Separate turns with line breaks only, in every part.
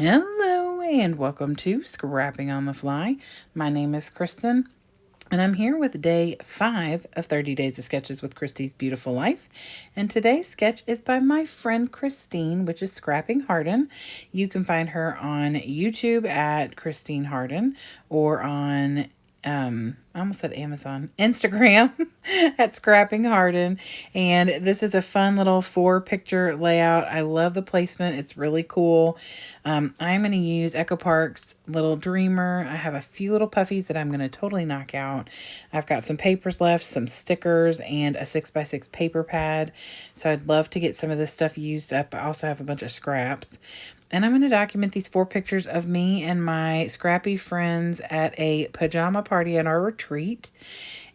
Hello and welcome to Scrapping on the Fly. My name is Kristen and I'm here with day 5 of 30 Days of Sketches with Christy's Beautiful Life. And today's sketch is by my friend Christine, which is Scrapping Harden. You can find her on YouTube at Christine Harden or on I almost said Amazon, Instagram at Scrapping Harden. And this is a fun little 4-picture layout. I love the placement. It's really cool. I'm going to use Echo Park's little Dreamer. I have a few little puffies that I'm going to totally knock out. I've got some papers left, some stickers, and a 6x6 paper pad. So I'd love to get some of this stuff used up. I also have a bunch of scraps. And I'm going to document these 4 pictures of me and my scrappy friends at a pajama party at our retreat.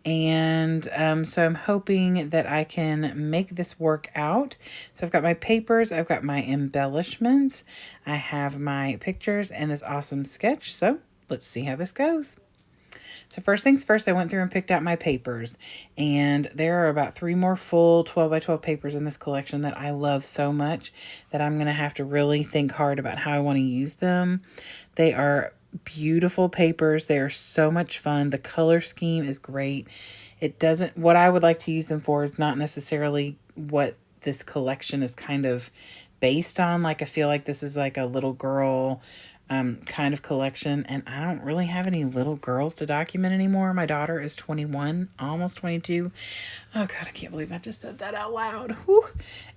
And so I'm hoping that I can make this work out. So I've got my papers, I've got my embellishments, I have my pictures and this awesome sketch. So let's see how this goes. So first things first, I went through and picked out my papers, and there are about 3 more full 12 by 12 papers in this collection that I love so much that I'm going to have to really think hard about how I want to use them. They are beautiful papers. They are so much fun. The color scheme is great. What I would like to use them for is not necessarily what this collection is kind of based on. Like, I feel like this is like a little girl kind of collection, and I don't really have any little girls to document anymore. My daughter is 21, almost 22. Oh God, I can't believe I just said that out loud. Whew.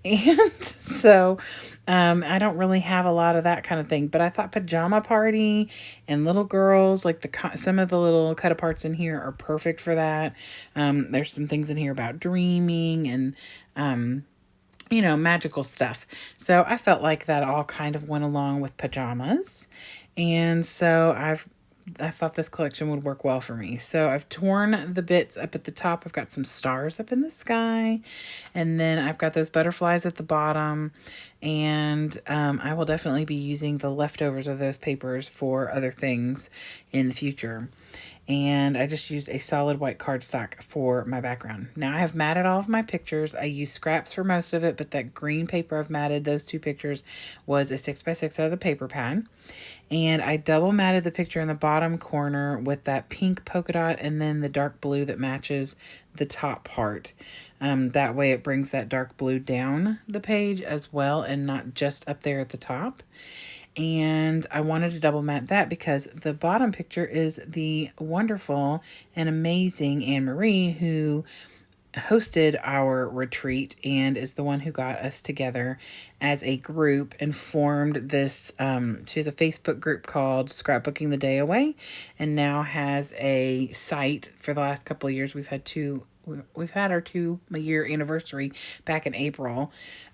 And so I don't really have a lot of that kind of thing, but I thought pajama party and little girls, like some of the little cut aparts in here are perfect for that. There's some things in here about dreaming and magical stuff. So I felt like that all kind of went along with pajamas. And so I thought this collection would work well for me. So I've torn the bits up at the top. I've got some stars up in the sky. And then I've got those butterflies at the bottom. And I will definitely be using the leftovers of those papers for other things in the future. And I just used a solid white cardstock for my background. Now I have matted all of my pictures. I used scraps for most of it, but that green paper I've matted, those 2 pictures, was a 6x6 out of the paper pad. And I double matted the picture in the bottom corner with that pink polka dot and then the dark blue that matches the top part. That way it brings that dark blue down the page as well and not just up there at the top. And I wanted to double mat that because the bottom picture is the wonderful and amazing Anne Marie, who hosted our retreat and is the one who got us together as a group and formed this. She has a Facebook group called Scrapbooking the Day Away, and now has a site. For the last couple of years, we've had our 2-year anniversary back in April.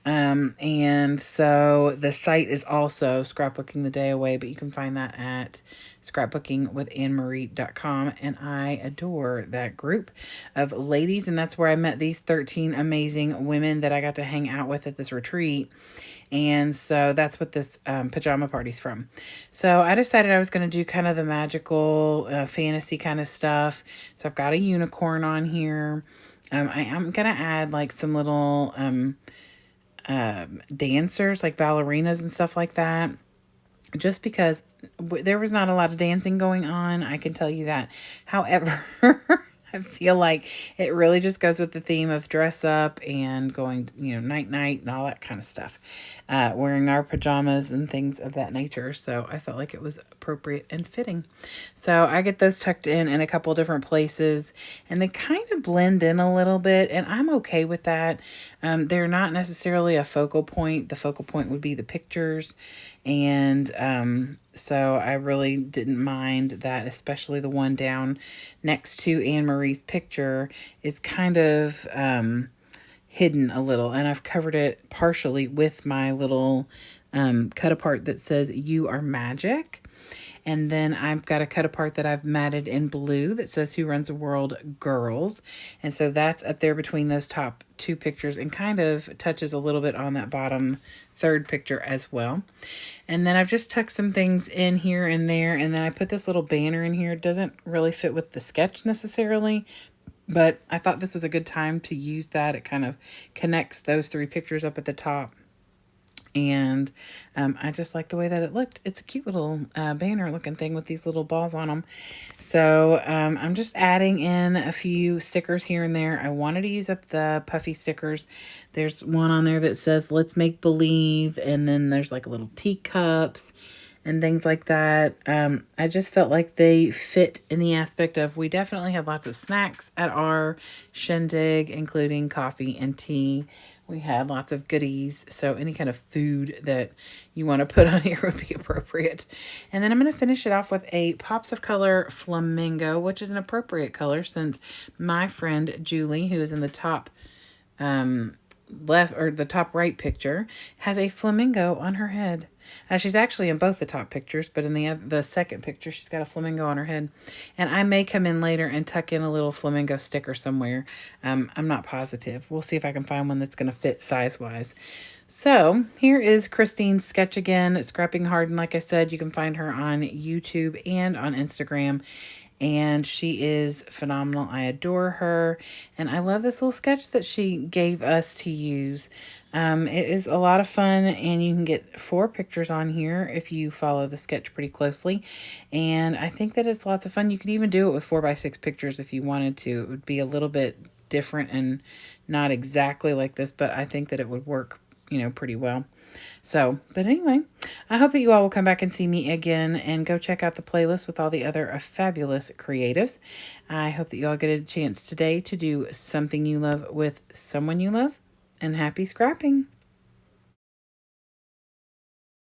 And so the site is also Scrapbooking the Day Away, but you can find that at scrapbookingwithanmarie.com. And I adore that group of ladies. And that's where I met these 13 amazing women that I got to hang out with at this retreat. And so that's what this pajama party's from. So I decided I was going to do kind of the magical fantasy kind of stuff. So I've got a unicorn on here. I am going to add like some little dancers, like ballerinas and stuff like that. Just because there was not a lot of dancing going on, I can tell you that. However, I feel like it really just goes with the theme of dress up and going, night night and all that kind of stuff. Wearing our pajamas and things of that nature. So I felt like it was appropriate and fitting. So I get those tucked in a couple different places, and they kind of blend in a little bit, and I'm okay with that. They're not necessarily a focal point. The focal point would be the pictures, and so I really didn't mind that, especially the one down next to Anne Marie's picture is kind of hidden a little, and I've covered it partially with my little cut apart that says "You are magic." And then I've got a cut apart that I've matted in blue that says Who Runs the World Girls. And so that's up there between those top 2 pictures and kind of touches a little bit on that bottom 3rd picture as well. And then I've just tucked some things in here and there. And then I put this little banner in here. It doesn't really fit with the sketch necessarily, but I thought this was a good time to use that. It kind of connects those 3 pictures up at the top. And I just like the way that it looked. It's a cute little banner looking thing with these little balls on them. So I'm just adding in a few stickers here and there. I wanted to use up the puffy stickers. There's one on there that says let's make believe, and then there's like little teacups and things like that. I just felt like they fit in the aspect of, we definitely had lots of snacks at our shindig, including coffee and tea. We had lots of goodies, so any kind of food that you want to put on here would be appropriate. And then I'm going to finish it off with a Pops of Color Flamingo, which is an appropriate color since my friend Julie, who is in the top left, or the top right picture, has a flamingo on her head. She's actually in both the top pictures, but in the second picture, she's got a flamingo on her head. And I may come in later and tuck in a little flamingo sticker somewhere. I'm not positive. We'll see if I can find one that's going to fit size-wise. So here is Christine's sketch again, Scrapping Hard. Like I said, you can find her on YouTube and on Instagram. And she is phenomenal. I adore her. And I love this little sketch that she gave us to use. It is a lot of fun, and you can get 4 pictures on here if you follow the sketch pretty closely. And I think that it's lots of fun. You could even do it with 4x6 pictures if you wanted to. It would be a little bit different and not exactly like this, but I think that it would work, pretty well. So, but anyway, I hope that you all will come back and see me again and go check out the playlist with all the other fabulous creatives. I hope that you all get a chance today to do something you love with someone you love, and happy scrapping.